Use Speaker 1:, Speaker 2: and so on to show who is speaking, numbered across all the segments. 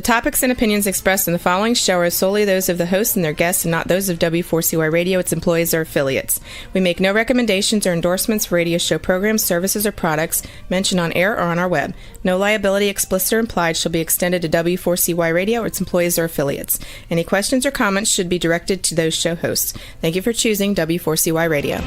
Speaker 1: topics and opinions expressed in the following show are solely those of the host and their guests and not those of W4CY Radio, its employees, or affiliates. We make no recommendations or endorsements for radio show programs, services, or products mentioned on air or on our web. No liability, explicit or implied, shall be extended to W4CY Radio or its employees or affiliates. Any questions or comments should be directed to those show hosts. Thank you for choosing W4CY Radio.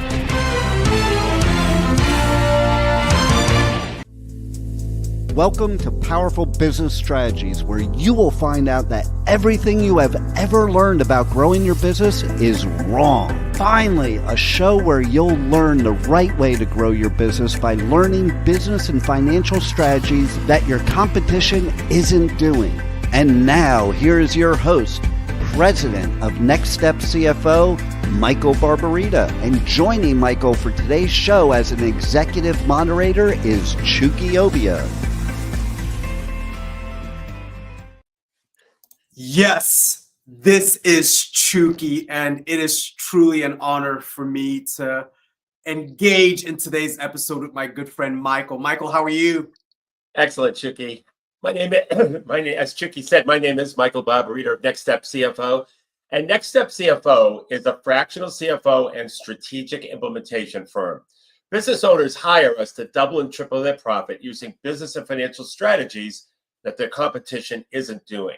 Speaker 2: Welcome to Powerful Business Strategies, where you will find out that everything you have ever learned about growing your business is wrong. Finally, a show where you'll learn the right way to grow your business by learning business and financial strategies that your competition isn't doing. And now, here is your host, President of Next Step CFO, Michael Barbarita. And joining Michael for today's show as an executive moderator is Chuki Obiyo.
Speaker 3: Yes, this is Chuki, and it is truly an honor for me to engage in today's episode with my good friend Michael. Michael, how are you?
Speaker 4: Excellent, Chuki. My name, as Chuki said, my name is Michael Barbarita of Next Step CFO, and Next Step CFO is a fractional CFO and strategic implementation firm. Business owners hire us to double and triple their profit using business and financial strategies that their competition isn't doing.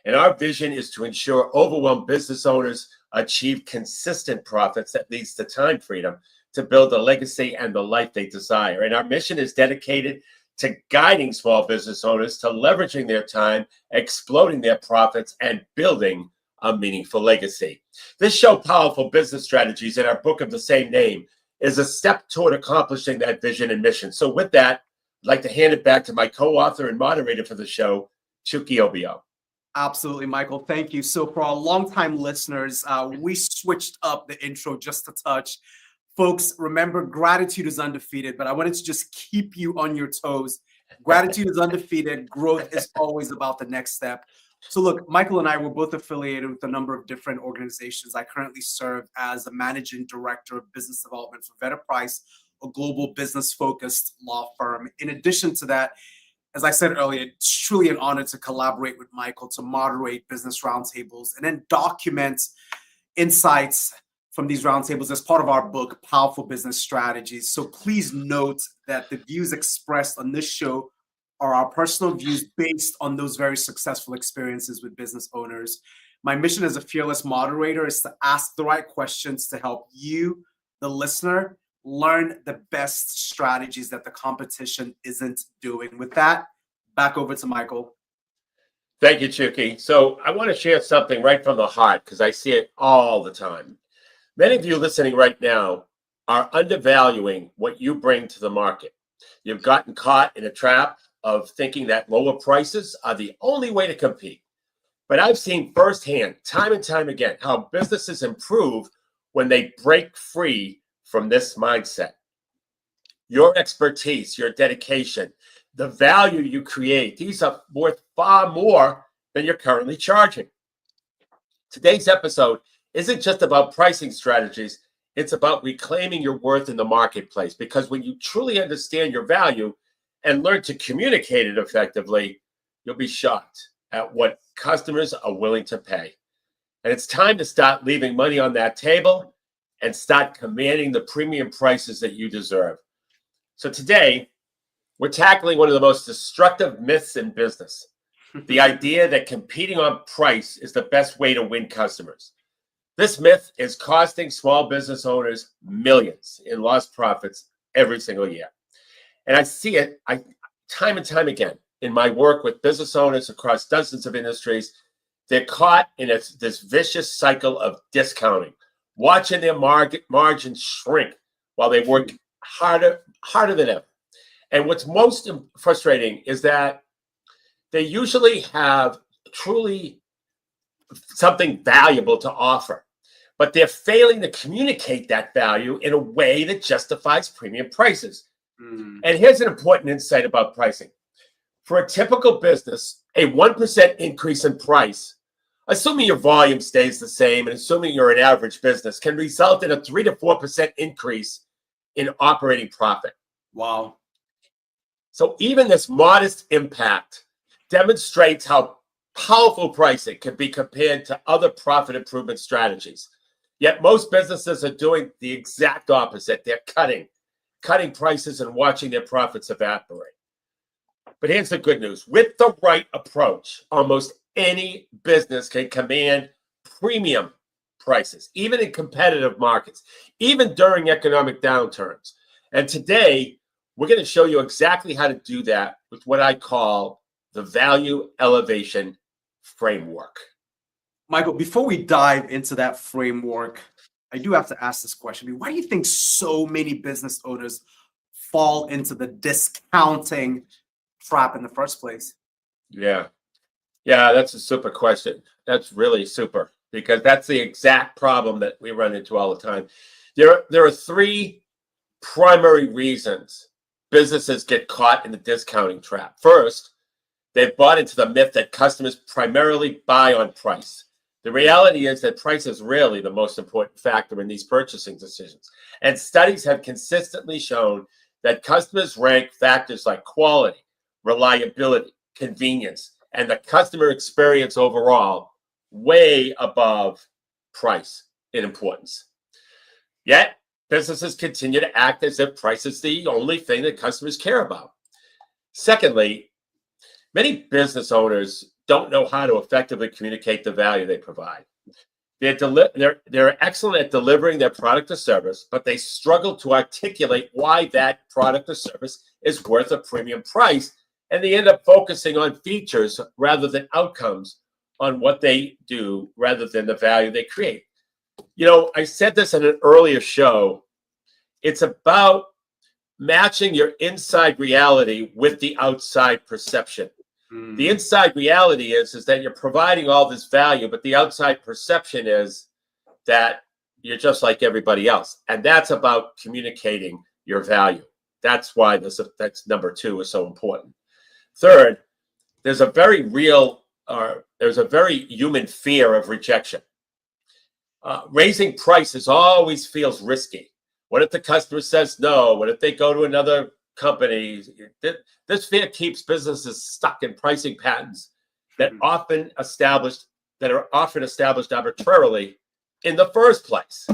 Speaker 4: And our vision is to ensure overwhelmed business owners achieve consistent profits that leads to time freedom to build a legacy and the life they desire. And our mission is dedicated to guiding small business owners to leveraging their time, exploding their profits, and building a meaningful legacy. This show, Powerful Business Strategies, in our book of the same name, is a step toward accomplishing that vision and mission. So with that, I'd like to hand it back to my co-author and moderator for the show, Chuki Obiyo.
Speaker 3: Absolutely, Michael. Thank you. So for our longtime listeners, we switched up the intro just a touch. Folks, remember, gratitude is undefeated, but I wanted to just keep you on your toes. Gratitude is undefeated. Growth is always about the next step. So look, Michael and I were both affiliated with a number of different organizations. I currently serve as a managing director of business development for Vetter Price, a global business-focused law firm. In addition to that, as I said earlier, it's truly an honor to collaborate with Michael to moderate business roundtables and then document insights from these roundtables as part of our book, Powerful Business Strategies. So please note that the views expressed on this show are our personal views based on those very successful experiences with business owners. My mission as a fearless moderator is to ask the right questions to help you, the listener, learn the best strategies that the competition isn't doing. With that, back over to Michael.
Speaker 4: Thank you, Chuki. So I want to share something right from the heart because I see it all the time. Many of you listening right now are undervaluing what you bring to the market. You've gotten caught in a trap of thinking that lower prices are the only way to compete. But I've seen firsthand, time and time again, how businesses improve when they break free from this mindset. Your expertise, your dedication, the value you create, these are worth far more than you're currently charging. Today's episode isn't just about pricing strategies, it's about reclaiming your worth in the marketplace, because when you truly understand your value and learn to communicate it effectively, you'll be shocked at what customers are willing to pay. And it's time to start leaving money on that table and start commanding the premium prices that you deserve. So today, we're tackling one of the most destructive myths in business, the idea that competing on price is the best way to win customers. This myth is costing small business owners millions in lost profits every single year. And I see it time and time again in my work with business owners across dozens of industries. They're caught in this vicious cycle of discounting, watching their margins shrink while they work harder than ever. And what's most frustrating is that they usually have truly something valuable to offer, but they're failing to communicate that value in a way that justifies premium prices. And here's an important insight about pricing. For a typical business, a 1% increase in price, assuming your volume stays the same and assuming you're an average business, can result in a 3 to 4% increase in operating profit.
Speaker 3: Wow.
Speaker 4: So even this modest impact demonstrates how Powerful pricing can be compared to other profit improvement strategies. Yet most businesses are doing the exact opposite. They're cutting prices and watching their profits evaporate. But here's the good news. With the right approach, almost any business can command premium prices, even in competitive markets, even during economic downturns. And today, we're going to show you exactly how to do that with what I call the value elevation framework.
Speaker 3: Michael, before we dive into that framework, I do have to ask this question. Why do you think so many business owners fall into the discounting trap in the first place?
Speaker 4: Yeah, that's a super question. That's really super, because that's the exact problem that we run into all the time. There are three primary reasons businesses get caught in the discounting trap. First, they've bought into the myth that customers primarily buy on price. The reality is that price is rarely the most important factor in these purchasing decisions. And studies have consistently shown that customers rank factors like quality, reliability, convenience, and the customer experience overall way above price in importance. Yet, businesses continue to act as if price is the only thing that customers care about. Secondly, many business owners don't know how to effectively communicate the value they provide. They're excellent at delivering their product or service, but they struggle to articulate why that product or service is worth a premium price, and they end up focusing on features rather than outcomes, on what they do rather than the value they create. You know, I said this in an earlier show. It's about matching your inside reality with the outside perception. The inside reality is that you're providing all this value, but the outside perception is that you're just like everybody else. And that's about communicating your value. That's why that's number two is so important. Third, there's a very human fear of rejection. Raising prices always feels risky. What if the customer says no? What if they go to another company? This fear keeps businesses stuck in pricing patterns that are often established arbitrarily in the first place.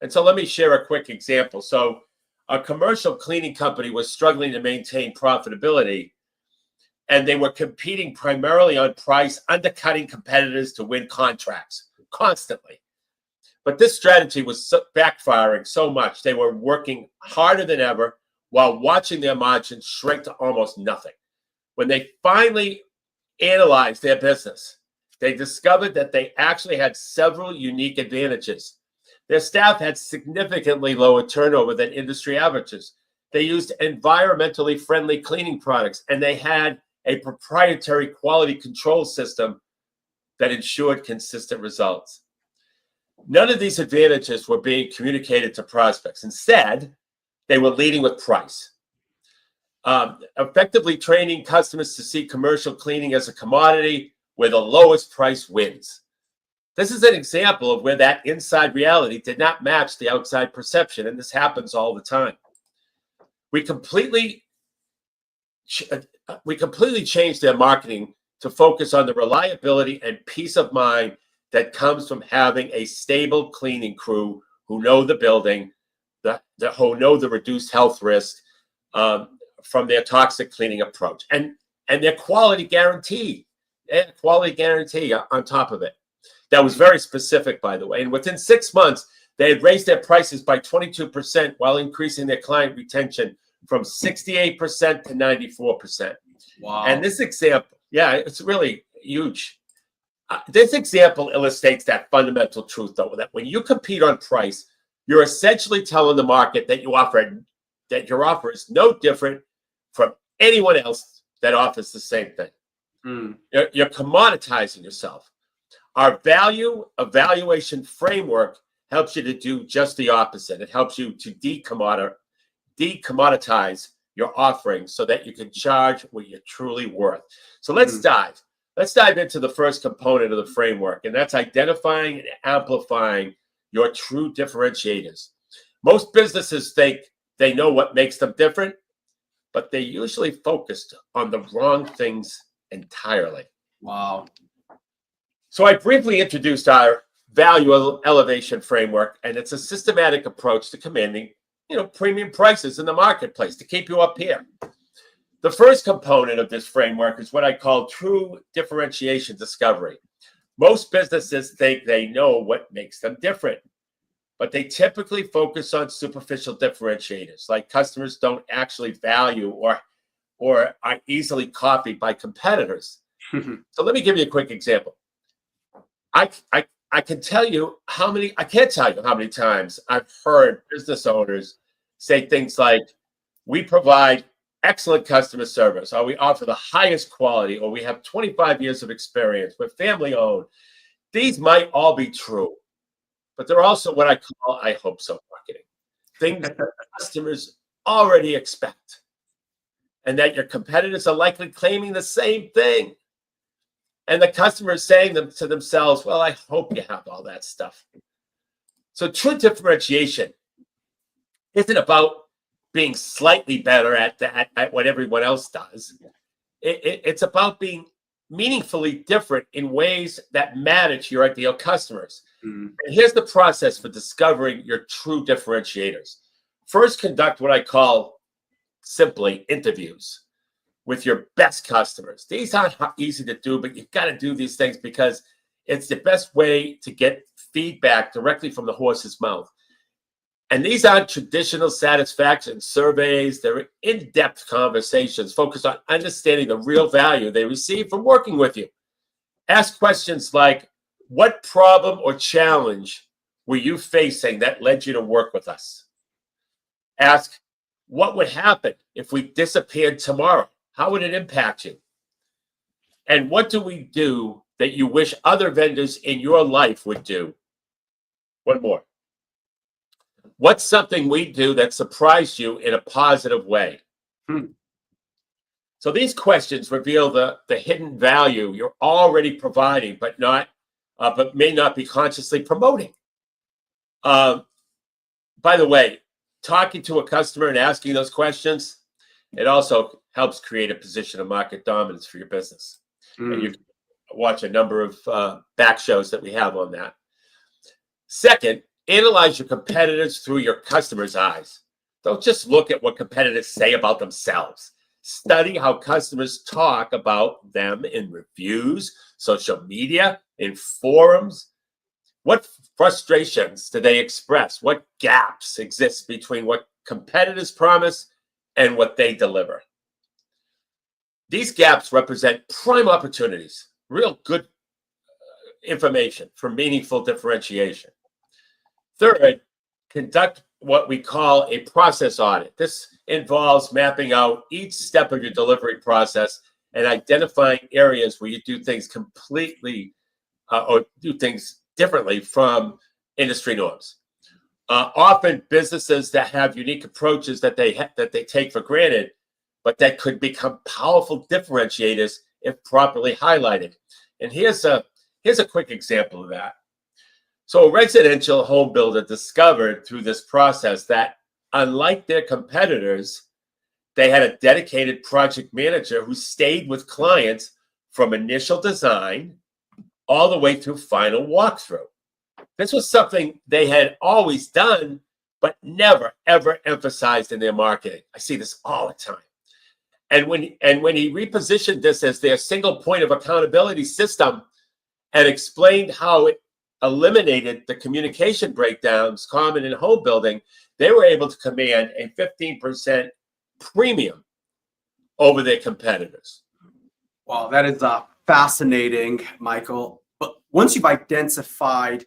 Speaker 4: And so let me share a quick example. So a commercial cleaning company was struggling to maintain profitability, and they were competing primarily on price, undercutting competitors to win contracts constantly. But this strategy was backfiring so much. They were working harder than ever while watching their margins shrink to almost nothing. When they finally analyzed their business, they discovered that they actually had several unique advantages. Their staff had significantly lower turnover than industry averages. They used environmentally friendly cleaning products, and they had a proprietary quality control system that ensured consistent results. None of these advantages were being communicated to prospects. Instead, they were leading with price. Effectively training customers to see commercial cleaning as a commodity where the lowest price wins. This is an example of where that inside reality did not match the outside perception, and this happens all the time. We completely changed their marketing to focus on the reliability and peace of mind that comes from having a stable cleaning crew who know the building, who know the reduced health risk from their toxic cleaning approach, and their quality guarantee. And quality guarantee on top of it. That was very specific, by the way. And within 6 months, they had raised their prices by 22% while increasing their client retention from 68% to 94%.
Speaker 3: Wow.
Speaker 4: And this example, it's really huge. This example illustrates that fundamental truth, though, that when you compete on price, you're essentially telling the market that your offer is no different from anyone else that offers the same thing. You're commoditizing yourself. Our value evaluation framework helps you to do just the opposite. It helps you to decommoditize your offering so that you can charge what you're truly worth. So let's dive into the first component of the framework, and that's identifying and amplifying your true differentiators. Most businesses think they know what makes them different, but they're usually focused on the wrong things entirely.
Speaker 3: Wow.
Speaker 4: So I briefly introduced our value elevation framework, and it's a systematic approach to commanding, premium prices in the marketplace to keep you up here. The first component of this framework is what I call true differentiation discovery. Most businesses think they know what makes them different, but they typically focus on superficial differentiators, like customers don't actually value or are easily copied by competitors. So let me give you a quick example. I can't tell you how many times I've heard business owners say things like, we provide excellent customer service, or we offer the highest quality, or we have 25 years of experience, we're family owned. These might all be true, but they're also what I call I hope so marketing. Things that customers already expect, and that your competitors are likely claiming the same thing. And the customer is saying to themselves, well, I hope you have all that stuff. So true differentiation isn't about being slightly better at what everyone else does. It's about being meaningfully different in ways that matter to your ideal customers. And here's the process for discovering your true differentiators. First, conduct what I call simply interviews with your best customers. These aren't easy to do, but you've got to do these things because it's the best way to get feedback directly from the horse's mouth. And these aren't traditional satisfaction surveys. They're in-depth conversations focused on understanding the real value they receive from working with you. Ask questions like, what problem or challenge were you facing that led you to work with us? Ask, what would happen if we disappeared tomorrow? How would it impact you? And what do we do that you wish other vendors in your life would do? One more. What's something we do that surprised you in a positive way? So these questions reveal the hidden value you're already providing, but may not be consciously promoting. By the way, talking to a customer and asking those questions, it also helps create a position of market dominance for your business. And you can watch a number of back shows that we have on that. Second, analyze your competitors through your customers' eyes. Don't just look at what competitors say about themselves. Study how customers talk about them in reviews, social media, in forums. What frustrations do they express? What gaps exist between what competitors promise and what they deliver? These gaps represent prime opportunities, real good information for meaningful differentiation. Third, conduct what we call a process audit. This involves mapping out each step of your delivery process and identifying areas where you do things completely or do things differently from industry norms. Often businesses that have unique approaches that they take for granted, but that could become powerful differentiators if properly highlighted. And here's a quick example of that. So a residential home builder discovered through this process that, unlike their competitors, they had a dedicated project manager who stayed with clients from initial design all the way through final walkthrough. This was something they had always done, but never, ever emphasized in their marketing. I see this all the time. And when he repositioned this as their single point of accountability system and explained how it eliminated the communication breakdowns common in home building, they were able to command a 15% premium over their competitors.
Speaker 3: Wow, that is fascinating, Michael. But once you've identified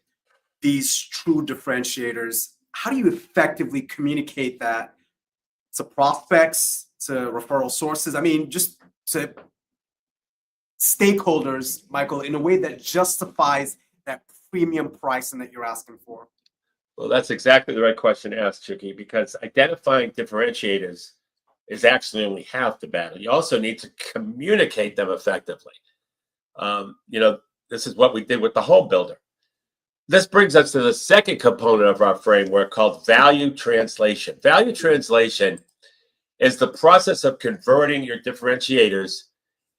Speaker 3: these true differentiators, how do you effectively communicate that to prospects, to referral sources? I mean, just to stakeholders, Michael, in a way that justifies that premium pricing that you're asking for?
Speaker 4: Well, that's exactly the right question to ask, Chuki, because identifying differentiators is actually only half the battle. You also need to communicate them effectively. This is what we did with the home builder. This brings us to the second component of our framework called value translation. Value translation is the process of converting your differentiators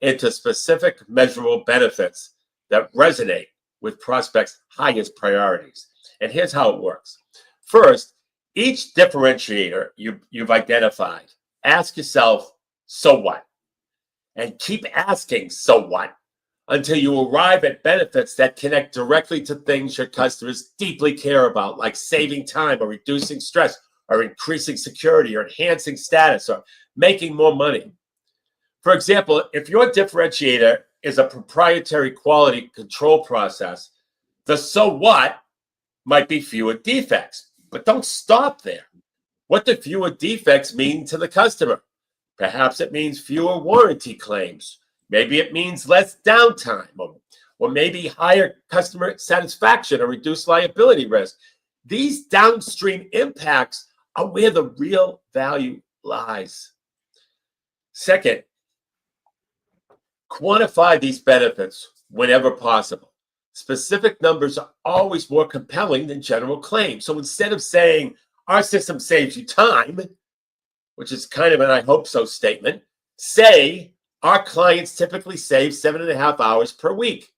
Speaker 4: into specific measurable benefits that resonate with prospects' highest priorities. And here's how it works. First, each differentiator you've identified, ask yourself, so what? And keep asking, so what? Until you arrive at benefits that connect directly to things your customers deeply care about, like saving time or reducing stress or increasing security or enhancing status or making more money. For example, if your differentiator is a proprietary quality control process, the so what might be fewer defects. But don't stop there. What do fewer defects mean to the customer? Perhaps it means fewer warranty claims. Maybe it means less downtime, or maybe higher customer satisfaction or reduced liability risk. These downstream impacts are where the real value lies. Second, quantify these benefits whenever possible. Specific numbers are always more compelling than general claims. So instead of saying, our system saves you time, which is kind of an I hope so statement, say, our clients typically save 7.5 hours per week.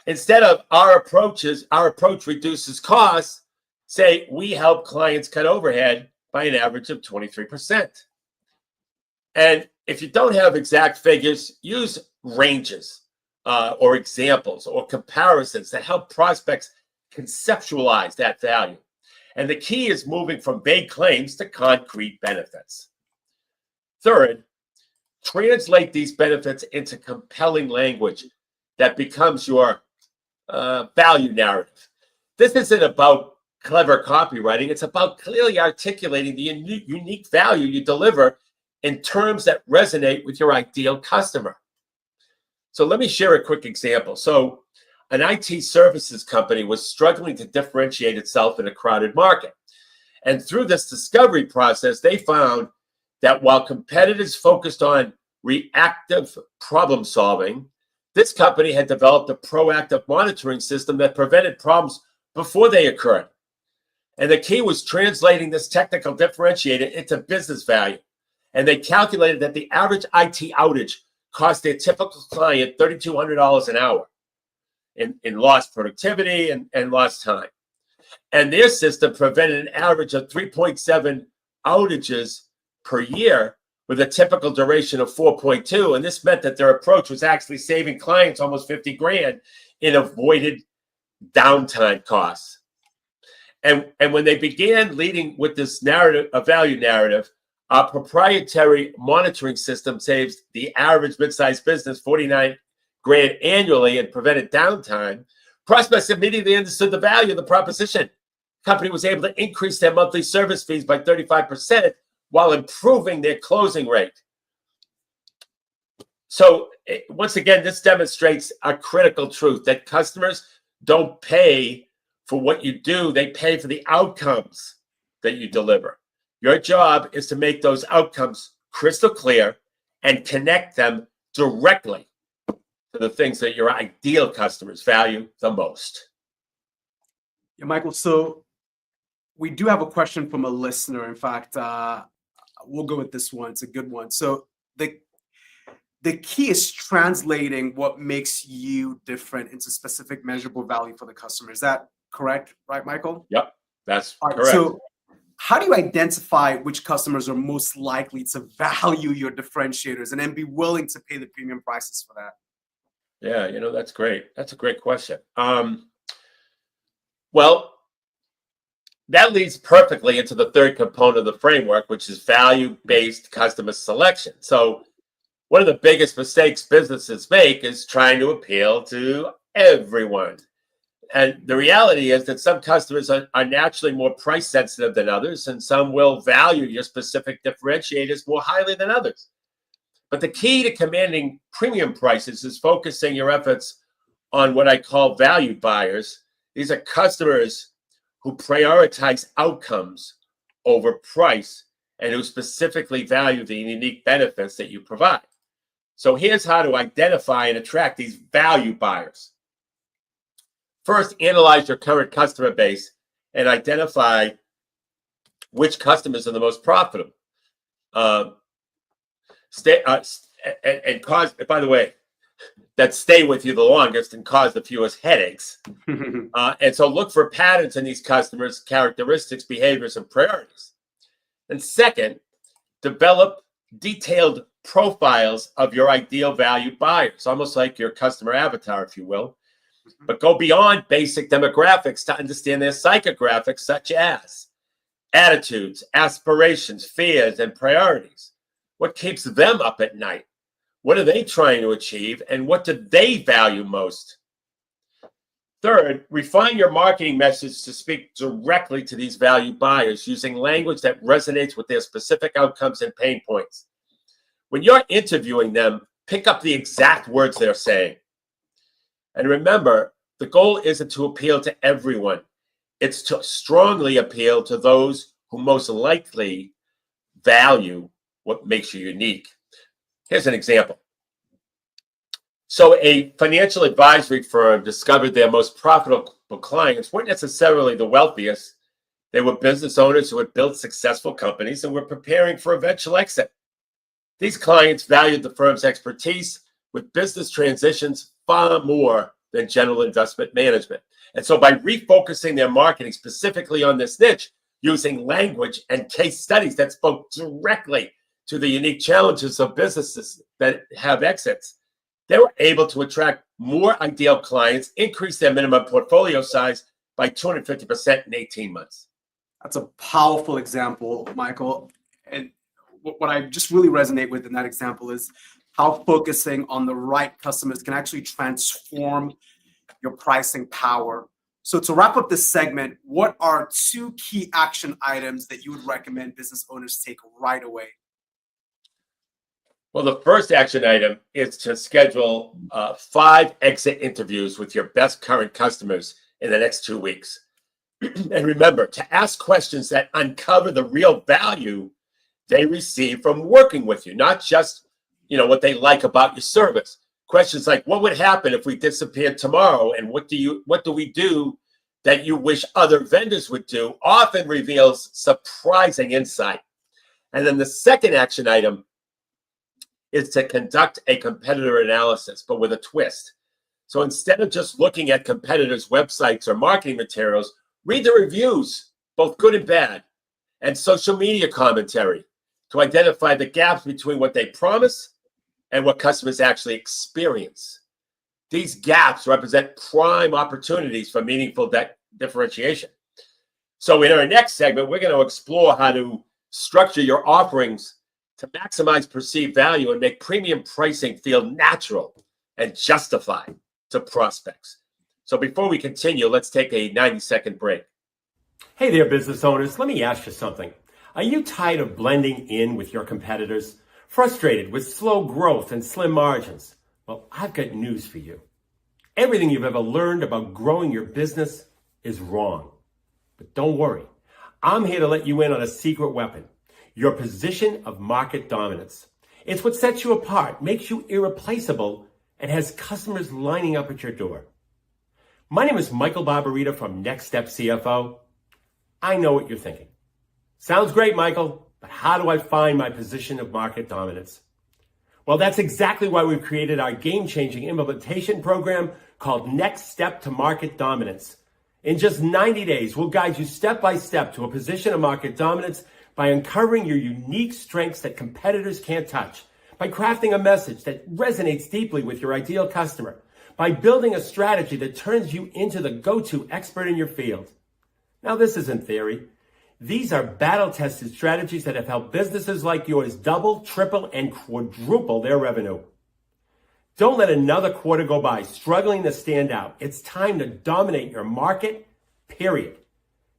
Speaker 4: Instead of our approach reduces costs, say, we help clients cut overhead by an average of 23%. And if you don't have exact figures, use ranges or examples or comparisons that help prospects conceptualize that value. And the key is moving from vague claims to concrete benefits. Third, translate these benefits into compelling language that becomes your value narrative. This isn't about clever copywriting. It's about clearly articulating the unique value you deliver in terms that resonate with your ideal customer. So let me share a quick example. So an IT services company was struggling to differentiate itself in a crowded market. And through this discovery process, they found that while competitors focused on reactive problem solving, this company had developed a proactive monitoring system that prevented problems before they occurred. And the key was translating this technical differentiator into business value. And they calculated that the average IT outage cost their typical client $3,200 an hour in lost productivity and lost time. And their system prevented an average of 3.7 outages per year with a typical duration of 4.2. And this meant that their approach was actually saving clients almost 50 grand in avoided downtime costs. And when they began leading with this narrative, a value narrative, our proprietary monitoring system saves the average mid-sized business 49 grand annually and prevented downtime. Prospects immediately understood the value of the proposition. The company was able to increase their monthly service fees by 35% while improving their closing rate. So once again, this demonstrates a critical truth that customers don't pay for what you do, they pay for the outcomes that you deliver. Your job is to make those outcomes crystal clear and connect them directly to the things that your ideal customers value the most.
Speaker 3: Yeah, Michael, so we do have a question from a listener. In fact, we'll go with this one. It's a good one. So the key is translating what makes you different into specific measurable value for the customer. Is that correct? Right, Michael?
Speaker 4: Yep, that's correct.
Speaker 3: So how do you identify which customers are most likely to value your differentiators and then be willing to pay the premium prices for that?
Speaker 4: Yeah, that's great. That's a great question. Well, that leads perfectly into the third component of the framework, which is value-based customer selection. So one of the biggest mistakes businesses make is trying to appeal to everyone. And the reality is that some customers are naturally more price sensitive than others, and some will value your specific differentiators more highly than others. But the key to commanding premium prices is focusing your efforts on what I call value buyers. These are customers who prioritize outcomes over price and who specifically value the unique benefits that you provide. So here's how to identify and attract these value buyers. First, analyze your current customer base and identify which customers are the most profitable. and cause, by the way, that stay with you the longest and cause the fewest headaches. And so look for patterns in these customers, characteristics, behaviors, and priorities. And second, develop detailed profiles of your ideal valued buyers, almost like your customer avatar, if you will. But go beyond basic demographics to understand their psychographics, such as attitudes, aspirations, fears, and priorities. What keeps them up at night? What are they trying to achieve? And what do they value most? Third, refine your marketing message to speak directly to these valued buyers using language that resonates with their specific outcomes and pain points. When you're interviewing them, pick up the exact words they're saying. And remember, the goal isn't to appeal to everyone. It's to strongly appeal to those who most likely value what makes you unique. Here's an example. So a financial advisory firm discovered their most profitable clients weren't necessarily the wealthiest. They were business owners who had built successful companies and were preparing for eventual exit. These clients valued the firm's expertise with business transitions far more than general investment management. And so by refocusing their marketing specifically on this niche, using language and case studies that spoke directly to the unique challenges of businesses that have exits, they were able to attract more ideal clients, increase their minimum portfolio size by 250% in 18 months.
Speaker 3: That's a powerful example, Michael. And what I just really resonate with in that example is how focusing on the right customers can actually transform your pricing power. So to wrap up this segment, what are 2 key action items that you would recommend business owners take right away?
Speaker 4: Well, the first action item is to schedule 5 exit interviews with your best current customers in the next 2 weeks. And remember to ask questions that uncover the real value they receive from working with you, not just, what they like about your service. Questions like, what would happen if we disappeared tomorrow? And what do we do that you wish other vendors would do? Often reveals surprising insight. And then the second action item is to conduct a competitor analysis, but with a twist. So instead of just looking at competitors' websites or marketing materials, read the reviews, both good and bad, and social media commentary to identify the gaps between what they promise and what customers actually experience. These gaps represent prime opportunities for meaningful differentiation. So in our next segment, we're going to explore how to structure your offerings to maximize perceived value and make premium pricing feel natural and justified to prospects. So before we continue, let's take a 90-second break.
Speaker 5: Hey there, business owners. Let me ask you something. Are you tired of blending in with your competitors? Frustrated with slow growth and slim margins? Well, I've got news for you. Everything you've ever learned about growing your business is wrong. But don't worry. I'm here to let you in on a secret weapon. Your position of market dominance. It's what sets you apart, makes you irreplaceable, and has customers lining up at your door. My name is Michael Barbarita from Next Step CFO. I know what you're thinking. Sounds great, Michael, but how do I find my position of market dominance? Well, that's exactly why we've created our game-changing implementation program called Next Step to Market Dominance. In just 90 days, we'll guide you step by step to a position of market dominance by uncovering your unique strengths that competitors can't touch, by crafting a message that resonates deeply with your ideal customer, by building a strategy that turns you into the go-to expert in your field. Now, this isn't theory. These are battle-tested strategies that have helped businesses like yours double, triple, and quadruple their revenue. Don't let another quarter go by struggling to stand out. It's time to dominate your market, period.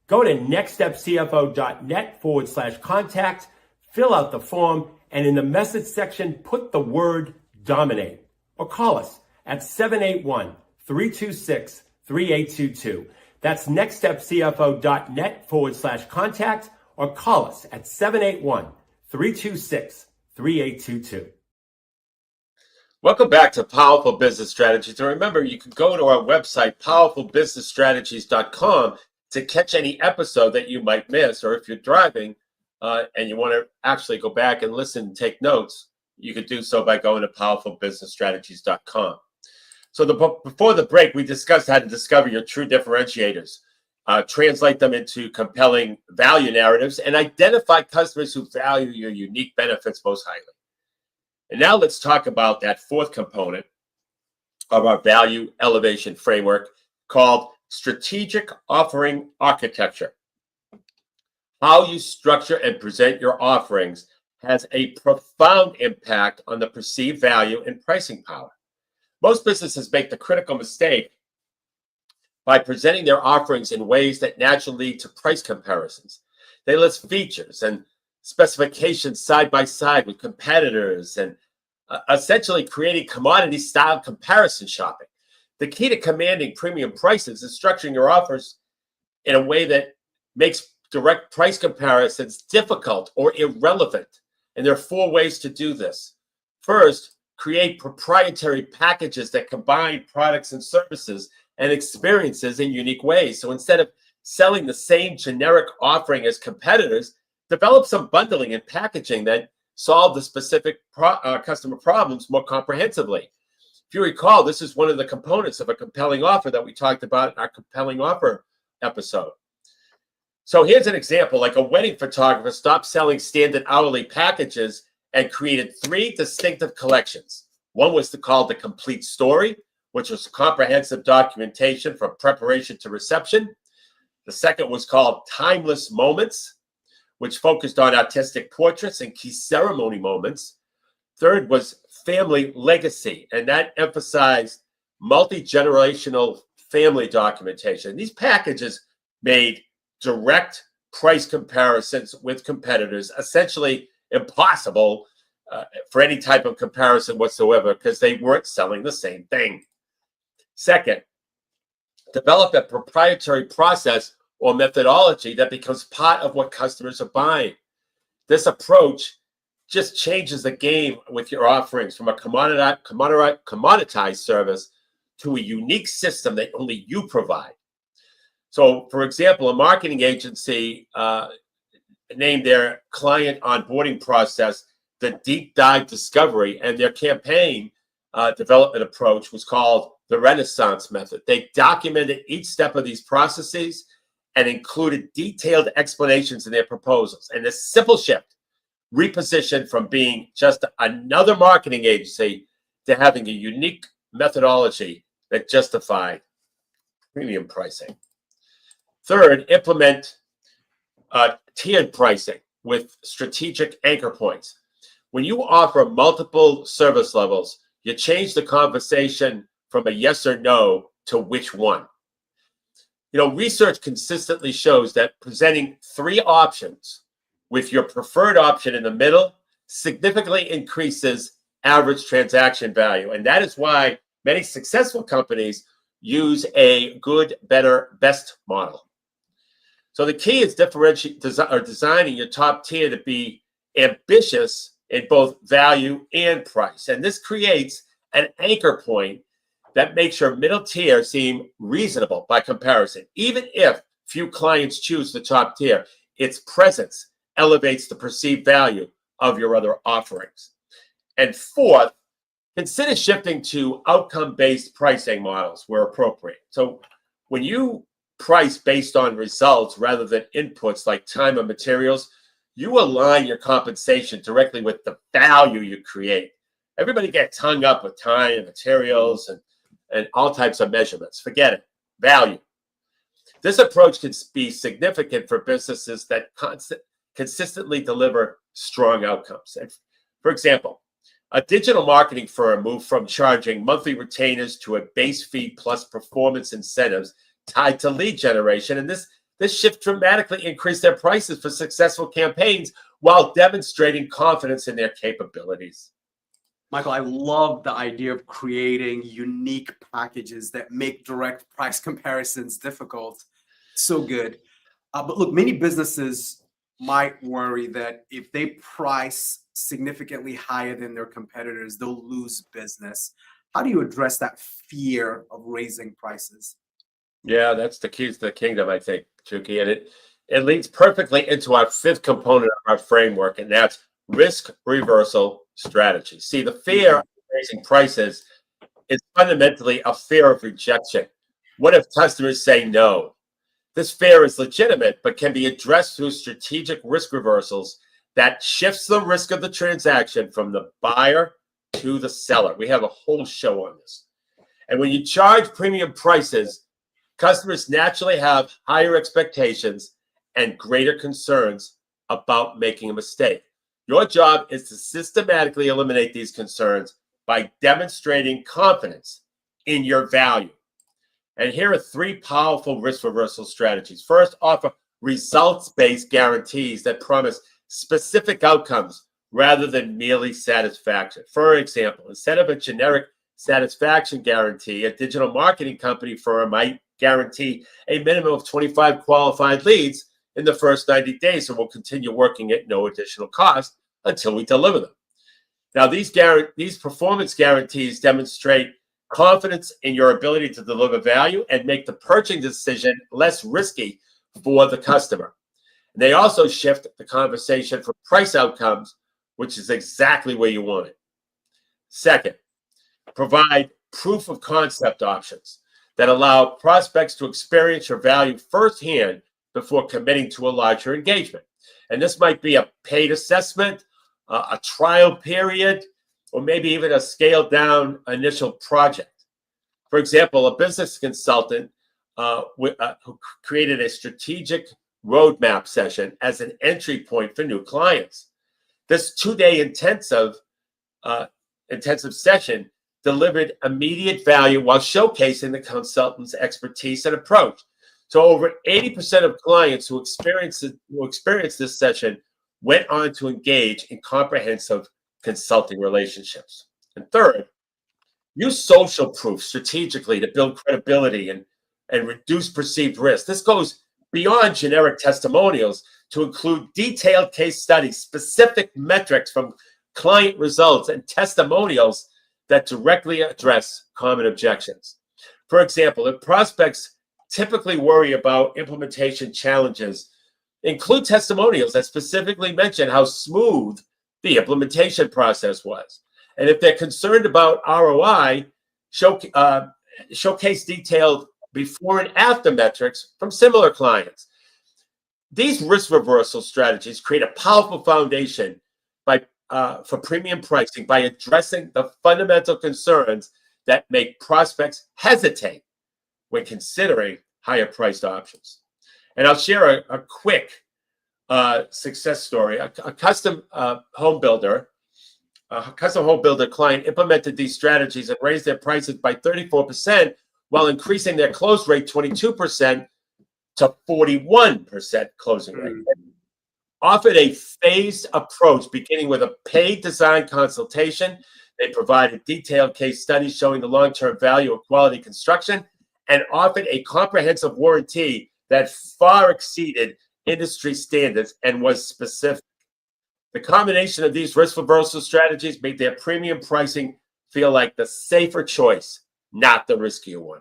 Speaker 5: Go to nextstepcfo.net/contact, fill out the form, and in the message section, put the word dominate. Or call us at 781-326-3822. That's nextstepcfo.net/contact, or call us at 781-326-3822.
Speaker 4: Welcome back to Powerful Business Strategies. And remember, you can go to our website, powerfulbusinessstrategies.com, to catch any episode that you might miss, or if you're driving and you want to actually go back and listen and take notes, you could do so by going to powerfulbusinessstrategies.com. So before the break, we discussed how to discover your true differentiators, translate them into compelling value narratives, and identify customers who value your unique benefits most highly. And now let's talk about that fourth component of our value elevation framework called strategic offering architecture. How you structure and present your offerings has a profound impact on the perceived value and pricing power. Most businesses make the critical mistake by presenting their offerings in ways that naturally lead to price comparisons. They list features and specifications side by side with competitors and essentially creating commodity-style comparison shopping. The key to commanding premium prices is structuring your offers in a way that makes direct price comparisons difficult or irrelevant. And there are 4 ways to do this. First, create proprietary packages that combine products and services and experiences in unique ways. So instead of selling the same generic offering as competitors, develop some bundling and packaging that solve the specific customer problems more comprehensively. If you recall, this is one of the components of a compelling offer that we talked about in our compelling offer episode. So here's an example, like a wedding photographer stopped selling standard hourly packages and created 3 distinctive collections. One was called The Complete Story, which was comprehensive documentation from preparation to reception. The second was called Timeless Moments, which focused on artistic portraits and key ceremony moments. Third was Family Legacy, and that emphasized multi-generational family documentation. These packages made direct price comparisons with competitors essentially impossible for any type of comparison whatsoever because they weren't selling the same thing. Second, develop a proprietary process or methodology that becomes part of what customers are buying. This approach just changes the game with your offerings from a commoditized service to a unique system that only you provide. So, for example, a marketing agency named their client onboarding process the Deep Dive Discovery, and their campaign development approach was called the Renaissance Method. They documented each step of these processes and included detailed explanations in their proposals. And this simple shift repositioned from being just another marketing agency to having a unique methodology that justified premium pricing. Third, implement tiered pricing with strategic anchor points. When you offer multiple service levels, you change the conversation from a yes or no to which one. Research consistently shows that presenting 3 options with your preferred option in the middle significantly increases average transaction value. And that is why many successful companies use a good, better, best model. So the key is designing your top tier to be ambitious in both value and price. And this creates an anchor point that makes your middle tier seem reasonable by comparison. Even if few clients choose the top tier, its presence elevates the perceived value of your other offerings. And fourth, consider shifting to outcome-based pricing models where appropriate. So when you price based on results rather than inputs like time and materials, you align your compensation directly with the value you create. Everybody gets hung up with time and materials and all types of measurements. Forget it. Value. This approach can be significant for businesses that consistently deliver strong outcomes. And for example, a digital marketing firm moved from charging monthly retainers to a base fee plus performance incentives tied to lead generation. And this shift dramatically increased their prices for successful campaigns while demonstrating confidence in their capabilities.
Speaker 3: Michael, I love the idea of creating unique packages that make direct price comparisons difficult. So good. But look, many businesses might worry that if they price significantly higher than their competitors, they'll lose business. How do you address that fear of raising prices?
Speaker 4: Yeah, that's the keys to the kingdom, I think, Chuki. And it leads perfectly into our 5th component of our framework, and that's risk reversal strategy. See, the fear of raising prices is fundamentally a fear of rejection. What if customers say no? This fear is legitimate, but can be addressed through strategic risk reversals that shifts the risk of the transaction from the buyer to the seller. We have a whole show on this. And when you charge premium prices, customers naturally have higher expectations and greater concerns about making a mistake. Your job is to systematically eliminate these concerns by demonstrating confidence in your value. And here are 3 powerful risk reversal strategies. First, offer results-based guarantees that promise specific outcomes rather than merely satisfaction. For example, instead of a generic satisfaction guarantee, a digital marketing company firm might guarantee a minimum of 25 qualified leads in the first 90 days and will continue working at no additional cost until we deliver them. Now, these performance guarantees demonstrate confidence in your ability to deliver value and make the purchasing decision less risky for the customer. And they also shift the conversation from price outcomes, which is exactly where you want it. Second, provide proof of concept options that allow prospects to experience your value firsthand before committing to a larger engagement. And this might be a paid assessment, a trial period, or maybe even a scaled down initial project. For example, a business consultant who created a strategic roadmap session as an entry point for new clients. This 2-day intensive session delivered immediate value while showcasing the consultant's expertise and approach. So over 80% of clients who experienced this session went on to engage in comprehensive consulting relationships. And third, use social proof strategically to build credibility and reduce perceived risk. This goes beyond generic testimonials to include detailed case studies, specific metrics from client results, and testimonials that directly address common objections. For example, if prospects typically worry about implementation challenges, include testimonials that specifically mention how smooth the implementation process was. And if they're concerned about ROI, showcase detailed before and after metrics from similar clients. These risk reversal strategies create a powerful foundation for premium pricing by addressing the fundamental concerns that make prospects hesitate when considering higher priced options. And I'll share a quick success story. A custom home builder client implemented these strategies and raised their prices by 34% while increasing their close rate 22% to 41% closing rate. Offered a phased approach beginning with a paid design consultation. They provided detailed case studies showing the long-term value of quality construction and offered a comprehensive warranty that far exceeded industry standards and was specific. The combination of these risk reversal strategies made their premium pricing feel like the safer choice, not the riskier one.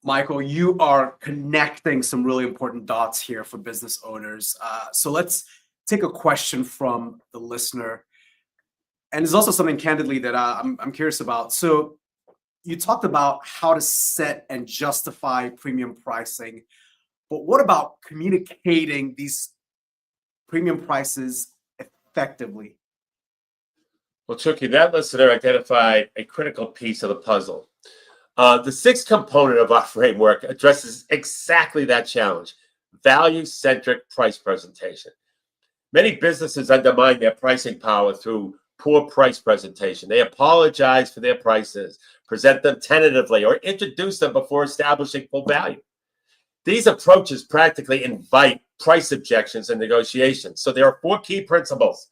Speaker 3: Michael, you are connecting some really important dots here for business owners. So let's take a question from the listener. And there's also something candidly that I'm curious about. So you talked about how to set and justify premium pricing, but what about communicating these premium prices effectively?
Speaker 4: Well, Chuki, that listener identified a critical piece of the puzzle. The 6th component of our framework addresses exactly that challenge: value-centric price presentation. Many businesses undermine their pricing power through poor price presentation. They apologize for their prices, present them tentatively, or introduce them before establishing full value. These approaches practically invite price objections and negotiations. So there are 4 key principles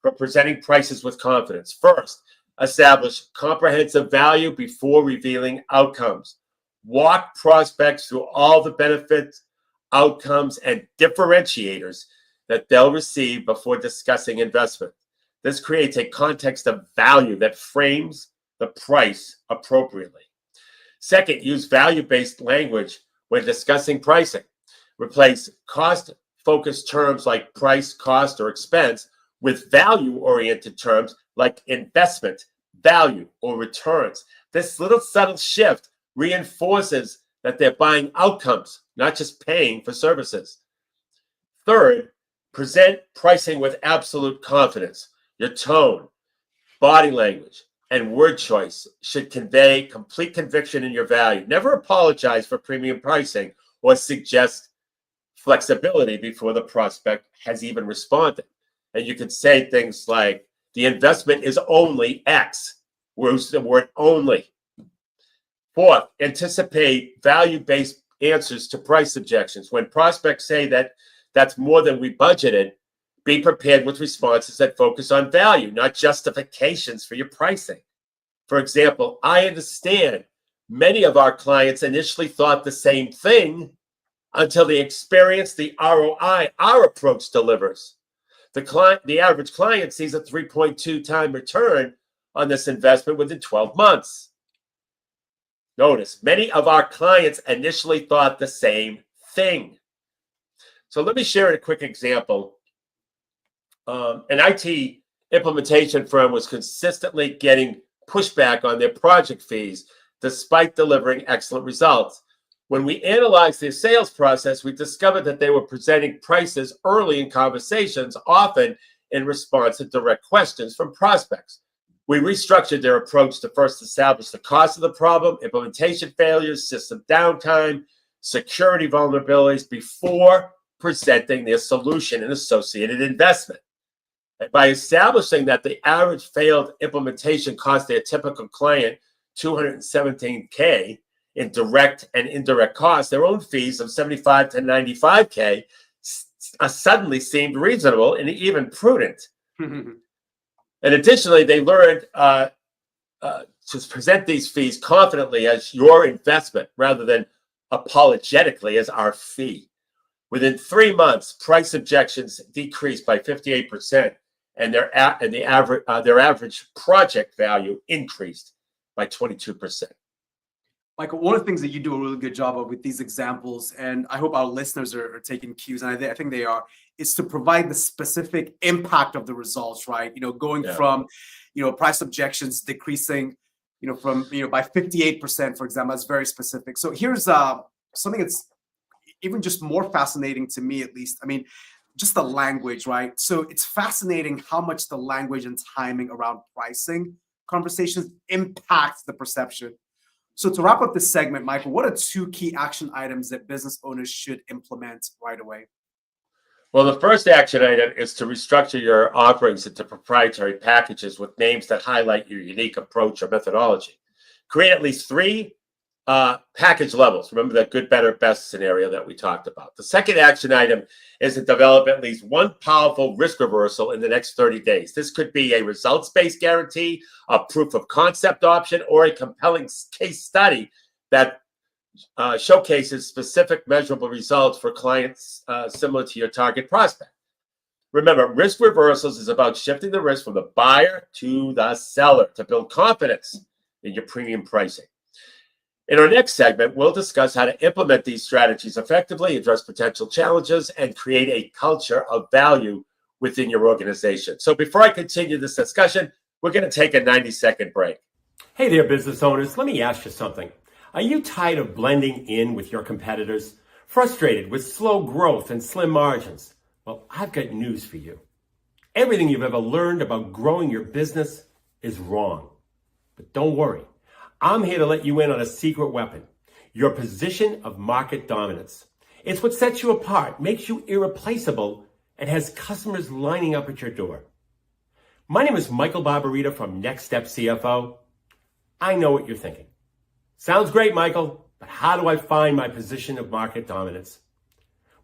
Speaker 4: for presenting prices with confidence. First, establish comprehensive value before revealing outcomes. Walk prospects through all the benefits, outcomes, and differentiators that they'll receive before discussing investment. This creates a context of value that frames the price appropriately. Second, use value-based language when discussing pricing. Replace cost-focused terms like price, cost, or expense with value-oriented terms like investment, value, or returns. This little subtle shift reinforces that they're buying outcomes, not just paying for services. Third, present pricing with absolute confidence. Your tone, body language, and word choice should convey complete conviction in your value. Never apologize for premium pricing or suggest flexibility before the prospect has even responded. And you could say things like, the investment is only X. Use the word only. Fourth, anticipate value-based answers to price objections. When prospects say that that's more than we budgeted, be prepared with responses that focus on value, not justifications for your pricing. For example, I understand many of our clients initially thought the same thing until they experienced the ROI our approach delivers. The average client sees a 3.2 time return on this investment within 12 months. Notice, many of our clients initially thought the same thing. So let me share a quick example. An IT implementation firm was consistently getting pushback on their project fees despite delivering excellent results. When we analyzed their sales process, we discovered that they were presenting prices early in conversations, often in response to direct questions from prospects. We restructured their approach to first establish the cause of the problem, implementation failures, system downtime, security vulnerabilities before presenting their solution and associated investment. And by establishing that the average failed implementation cost their typical client $217K in direct and indirect costs, their own fees of $75 to $95K suddenly seemed reasonable and even prudent. And additionally, they learned to present these fees confidently as your investment rather than apologetically as our fee. Within 3 months, price objections decreased by 58%, and their average project value increased by 22%.
Speaker 3: Michael, one of the things that you do a really good job of with these examples, and I hope our listeners are taking cues, and I think they are, is to provide the specific impact of the results, right? Going from, price objections decreasing, from, by 58%, for example, that's very specific. So here's something that's even just more fascinating to me, at least. I mean, just the language, right? So it's fascinating how much the language and timing around pricing conversations impacts the perception. So to wrap up this segment, Michael, what are 2 key action items that business owners should implement right away?
Speaker 4: Well, the first action item is to restructure your offerings into proprietary packages with names that highlight your unique approach or methodology. Create at least 3 package levels. Remember that good, better, best scenario that we talked about. The second action item is to develop at least 1 powerful risk reversal in the next 30 days. This could be a results-based guarantee, a proof of concept option, or a compelling case study that showcases specific measurable results for clients similar to your target prospect. Remember, risk reversals is about shifting the risk from the buyer to the seller to build confidence in your premium pricing. In our next segment, we'll discuss how to implement these strategies effectively, address potential challenges, and create a culture of value within your organization. So before I continue this discussion, we're going to take a 90-second break.
Speaker 5: Hey there, business owners. Let me ask you something. Are you tired of blending in with your competitors? Frustrated with slow growth and slim margins? Well, I've got news for you. Everything you've ever learned about growing your business is wrong. But don't worry. I'm here to let you in on a secret weapon, your position of market dominance. It's what sets you apart, makes you irreplaceable, and has customers lining up at your door. My name is Michael Barbarita from Next Step CFO. I know what you're thinking. Sounds great, Michael, but how do I find my position of market dominance?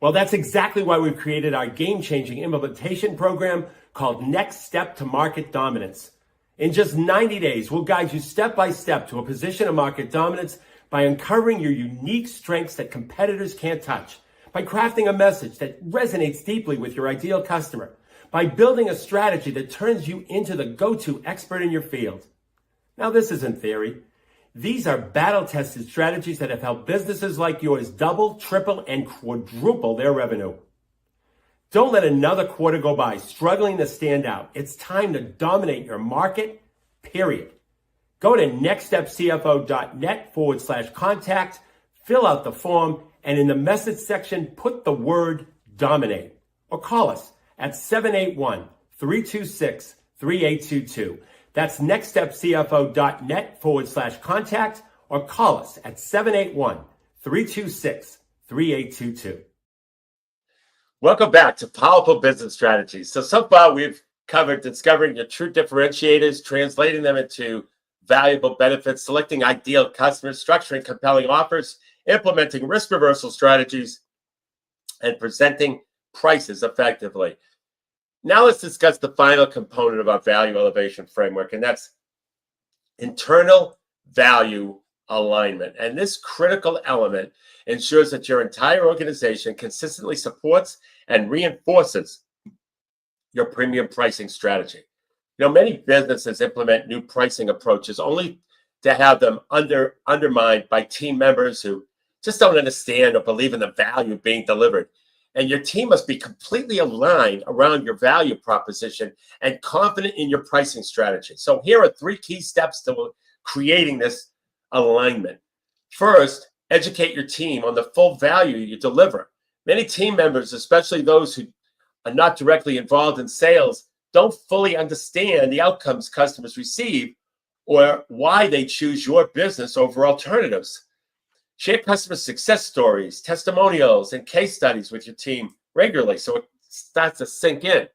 Speaker 5: Well, that's exactly why we've created our game-changing implementation program called Next Step to Market Dominance. In just 90 days, we'll guide you step by step to a position of market dominance by uncovering your unique strengths that competitors can't touch, by crafting a message that resonates deeply with your ideal customer, by building a strategy that turns you into the go-to expert in your field. Now, this isn't theory. These are battle-tested strategies that have helped businesses like yours double, triple, and quadruple their revenue. Don't let another quarter go by struggling to stand out. It's time to dominate your market, period. Go to nextstepcfo.net/contact, fill out the form, and in the message section, put the word dominate. Or call us at 781-326-3822. That's nextstepcfo.net/contact, or call us at 781-326-3822.
Speaker 4: Welcome back to Powerful Business Strategies. So far we've covered discovering your true differentiators, translating them into valuable benefits, selecting ideal customers, structuring compelling offers, implementing risk reversal strategies, and presenting prices effectively. Now let's discuss the final component of our value elevation framework, and that's internal value alignment. And this critical element ensures that your entire organization consistently supports and reinforces your premium pricing strategy. Many businesses implement new pricing approaches only to have them undermined by team members who just don't understand or believe in the value being delivered. And your team must be completely aligned around your value proposition and confident in your pricing strategy. So here are 3 key steps to creating this alignment. First, educate your team on the full value you deliver. Many team members, especially those who are not directly involved in sales, don't fully understand the outcomes customers receive or why they choose your business over alternatives. Share customer success stories, testimonials, and case studies with your team regularly so it starts to sink in.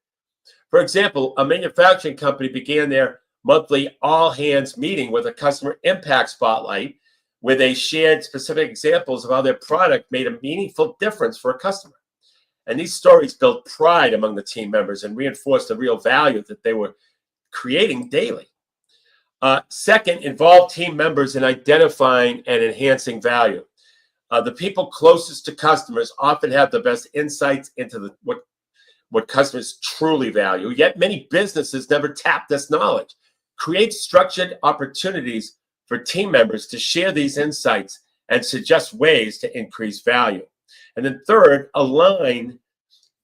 Speaker 4: For example, a manufacturing company began their monthly all-hands meeting with a customer impact spotlight where they shared specific examples of how their product made a meaningful difference for a customer. And these stories built pride among the team members and reinforced the real value that they were creating daily. Second, involve team members in identifying and enhancing value. The people closest to customers often have the best insights into what customers truly value, yet many businesses never tap this knowledge. Create structured opportunities for team members to share these insights and suggest ways to increase value. And then third, align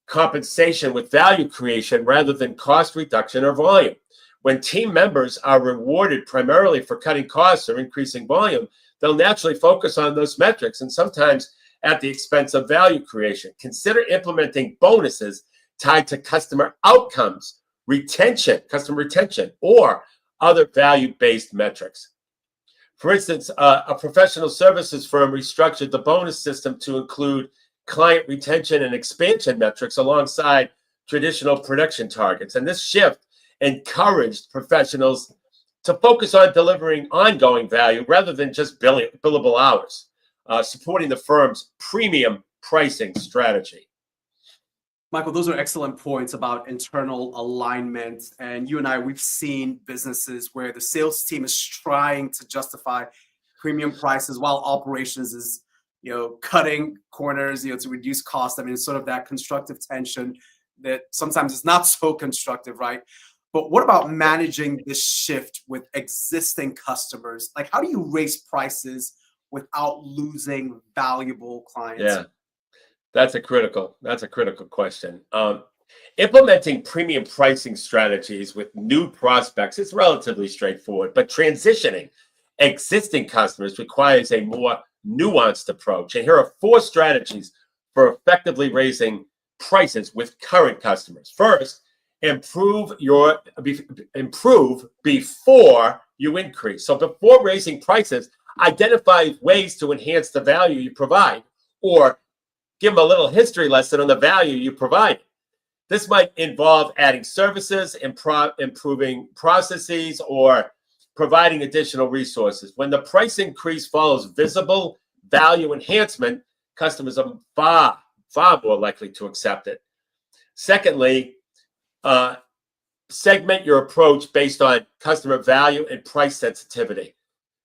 Speaker 4: compensation with value creation rather than cost reduction or volume. When team members are rewarded primarily for cutting costs or increasing volume, they'll naturally focus on those metrics and sometimes at the expense of value creation. Consider implementing bonuses tied to customer outcomes, customer retention, or other value-based metrics. For instance, a professional services firm restructured the bonus system to include client retention and expansion metrics alongside traditional production targets. And this shift encouraged professionals to focus on delivering ongoing value rather than just billable hours, supporting the firm's premium pricing strategy.
Speaker 3: Michael, those are excellent points about internal alignment. And you and I, we've seen businesses where the sales team is trying to justify premium prices while operations is, cutting corners, to reduce cost. I mean, it's sort of that constructive tension that sometimes is not so constructive, right? But what about managing this shift with existing customers? Like, how do you raise prices without losing valuable clients?
Speaker 4: Yeah, that's a critical question. Implementing premium pricing strategies with new prospects is relatively straightforward, but transitioning existing customers requires a more nuanced approach. And here are 4 strategies for effectively raising prices with current customers. First, improve before you increase. So before raising prices, identify ways to enhance the value you provide, or give them a little history lesson on the value you provide. This might involve adding services, improving processes, or providing additional resources. When the price increase follows visible value enhancement, customers are far more likely to accept it. Secondly, segment your approach based on customer value and price sensitivity.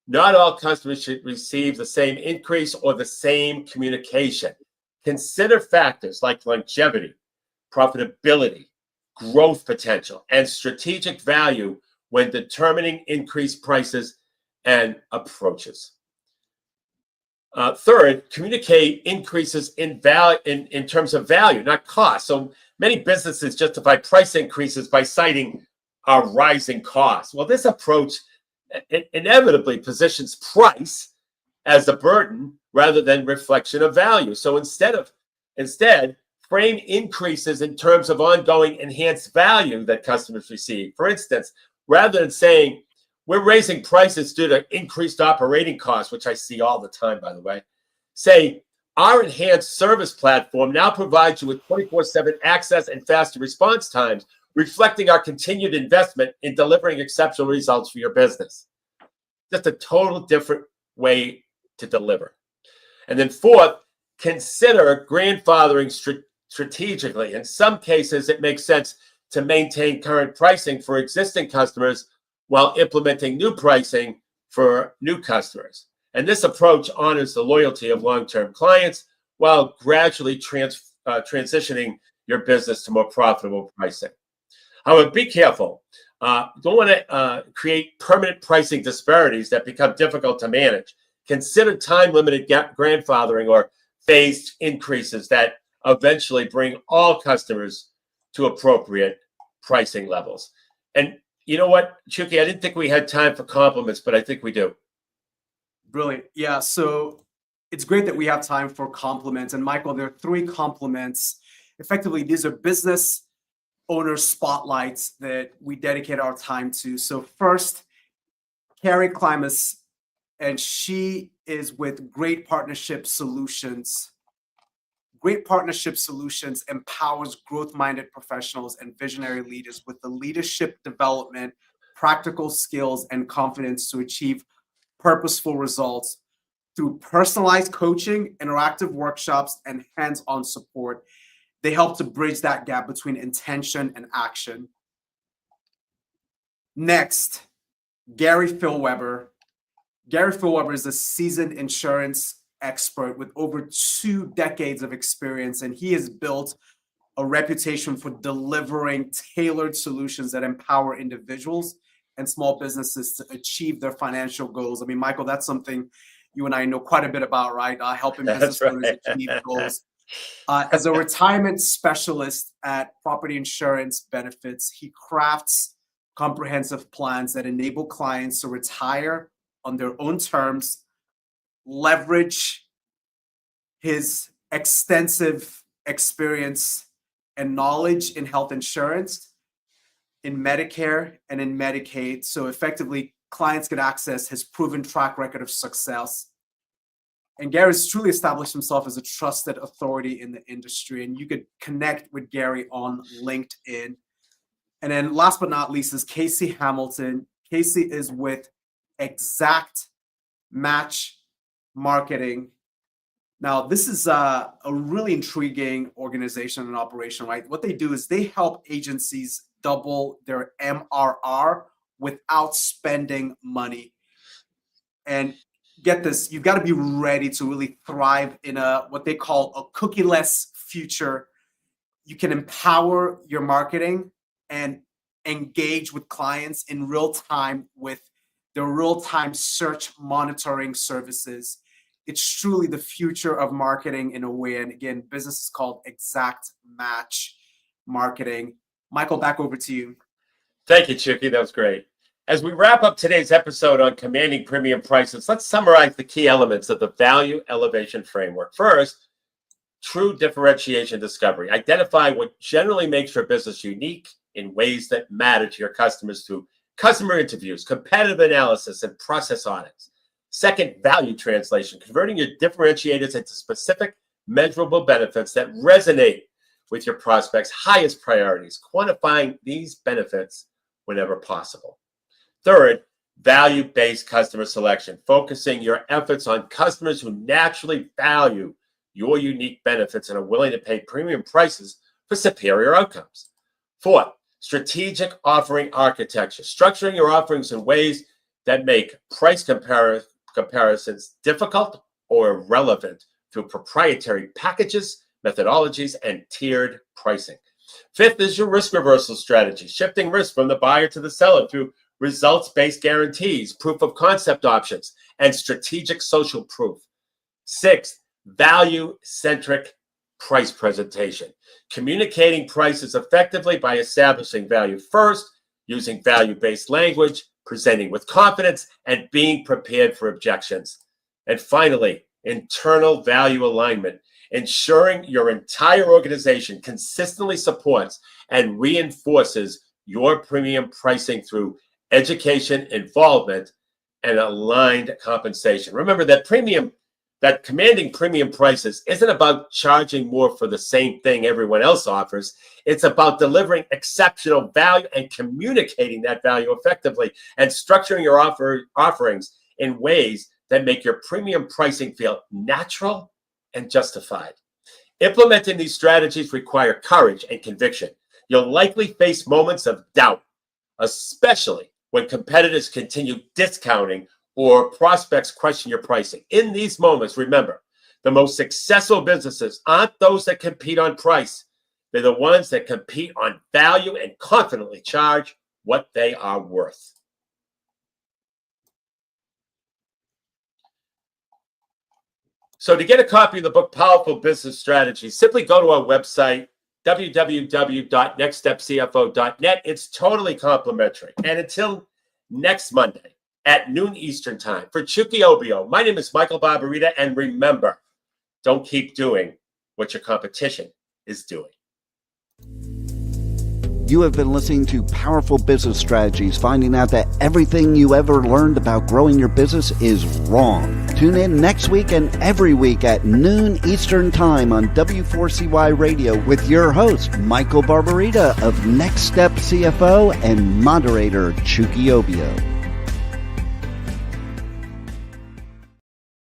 Speaker 4: Not all customers should receive the same increase or the same communication. Consider factors like longevity, profitability, growth potential, and strategic value when determining increased prices and approaches. Third, communicate increases in value in terms of value, not cost. So many businesses justify price increases by citing rising costs. Well, this approach inevitably positions price as a burden rather than reflection of value. So instead, frame increases in terms of ongoing enhanced value that customers receive. For instance, rather than saying, we're raising prices due to increased operating costs, which I see all the time, by the way, say, our enhanced service platform now provides you with 24/7 access and faster response times, reflecting our continued investment in delivering exceptional results for your business. Just a total different way to deliver. And then fourth, consider grandfathering strategically. In some cases, it makes sense to maintain current pricing for existing customers while implementing new pricing for new customers. And this approach honors the loyalty of long-term clients while gradually transitioning your business to more profitable pricing. However, be careful. Don't want to create permanent pricing disparities that become difficult to manage. Consider time-limited grandfathering or phased increases that eventually bring all customers to appropriate pricing levels. And you know what, Chuki, I didn't think we had time for compliments, but I think we do.
Speaker 3: Brilliant. Yeah, so it's great that we have time for compliments. And Michael, there are 3 compliments. Effectively, these are business owner spotlights that we dedicate our time to. So first, Carrie Klimas, and she is with Great Partnership Solutions. Great Partnership Solutions empowers growth-minded professionals and visionary leaders with the leadership development, practical skills, and confidence to achieve purposeful results through personalized coaching, interactive workshops, and hands-on support. They help to bridge that gap between intention and action. Next, Gary Philweber. Gary Philweber is a seasoned insurance expert with over 2 decades of experience, and he has built a reputation for delivering tailored solutions that empower individuals and small businesses to achieve their financial goals. I mean, Michael, that's something you and I know quite a bit about, right? Helping business owners achieve goals. As a retirement specialist at Property Insurance Benefits, he crafts comprehensive plans that enable clients to retire on their own terms, leverage his extensive experience and knowledge in health insurance, in Medicare, and in Medicaid. So effectively, clients can access his proven track record of success. And Gary's truly established himself as a trusted authority in the industry. And you could connect with Gary on LinkedIn. And then last but not least is Casey Hamilton. Casey is with Exact Match Marketing. Now, this is a really intriguing organization and operation, right? What they do is they help agencies double their MRR without spending money. And get this, you've got to be ready to really thrive in what they call a cookie-less future. You can empower your marketing and engage with clients in real time with their real-time search monitoring services. It's truly the future of marketing in a way. And again, business is called Exact Match Marketing. Michael, back over to you.
Speaker 4: Thank you, Chuki. That was great. As we wrap up today's episode on commanding premium prices, let's summarize the key elements of the value elevation framework. First, true differentiation discovery. Identify what generally makes your business unique in ways that matter to your customers through customer interviews, competitive analysis, and process audits. Second, value translation, converting your differentiators into specific, measurable benefits that resonate with your prospects' highest priorities, quantifying these benefits whenever possible. Third, value-based customer selection, focusing your efforts on customers who naturally value your unique benefits and are willing to pay premium prices for superior outcomes. Fourth, strategic offering architecture, structuring your offerings in ways that make price comparisons difficult or irrelevant through proprietary packages, methodologies, and tiered pricing. Fifth is your risk reversal strategy, shifting risk from the buyer to the seller through results-based guarantees, proof of concept options, and strategic social proof. Sixth, value-centric price presentation. Communicating prices effectively by establishing value first, using value-based language, presenting with confidence, and being prepared for objections. And finally, internal value alignment, ensuring your entire organization consistently supports and reinforces your premium pricing through education, involvement, and aligned compensation. Remember that commanding premium prices isn't about charging more for the same thing everyone else offers. It's about delivering exceptional value and communicating that value effectively and structuring your offerings in ways that make your premium pricing feel natural and justified. Implementing these strategies require courage and conviction. You'll likely face moments of doubt, especially when competitors continue discounting or prospects question your pricing. In these moments, remember, the most successful businesses aren't those that compete on price. They're the ones that compete on value and confidently charge what they are worth. So to get a copy of the book, Powerful Business Strategies, simply go to our website, www.nextstepcfo.net. It's totally complimentary. And until next Monday at noon Eastern Time, for Chuki Obiyo, my name is Michael Barbarita, and remember, don't keep doing what your competition is doing.
Speaker 2: You have been listening to Powerful Business Strategies, finding out that everything you ever learned about growing your business is wrong. Tune in next week and every week at noon Eastern Time on W4CY Radio with your host, Michael Barbarita of Next Step CFO and moderator Chuki Obiyo.